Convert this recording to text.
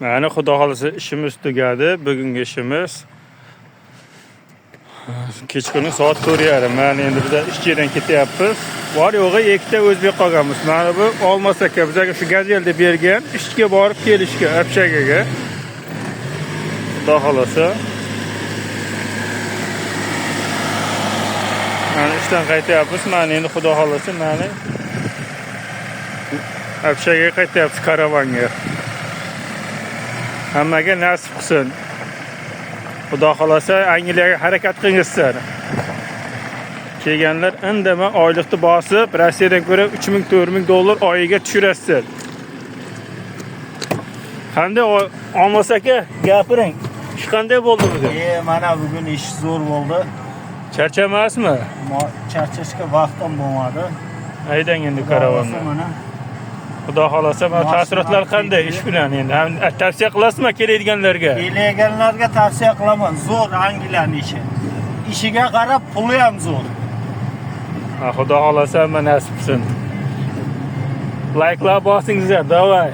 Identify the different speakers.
Speaker 1: Yani Xudo xolasa ishimiz tugadi. Bugungi ishimiz kechqurun soat 4:30. Mana endi biz ish yeridan ketyapmiz. Bor yo'g'i ikkita o'zbek qolganmiz. Mana bu Olmos aka bizga shu gazelda bergan ishga borib kelishga, Abshagaga. Xudo xolasa. Mana ishdan qaytyapmiz. Mana endi Xudo xolasa mana Abshagaga qaytyapmiz karavanga. Hammaga nasib qilsin. Xudo xolasa Angliyaga harakat qilingizlar. Kelganlar indamay oylikni bosib, Rossiyadan ko'ra 3000-4000 dollar oyiga tushirasiz. Qanday Olmos aka, gapiring. Ish qanday bo'ldi bugun?
Speaker 2: Mana bugun ish zo'r bo'ldi.
Speaker 1: Charchamasmi?
Speaker 2: Charchashga vaqtim bo'lmadi.
Speaker 1: Haydang endi karavonni. Xudo xolasa, mana taassurotlar qanday ish bilan endi? Tavsiya qilasizmi keladiganlarga?
Speaker 2: Kelganlarga tavsiya qilaman. Zo'r Angliyaning ishi. Ishiga qarab puli ham zo'r.
Speaker 1: Xudo xolasa, mana nasib qilsin. Like'lar bosingizlar, davay.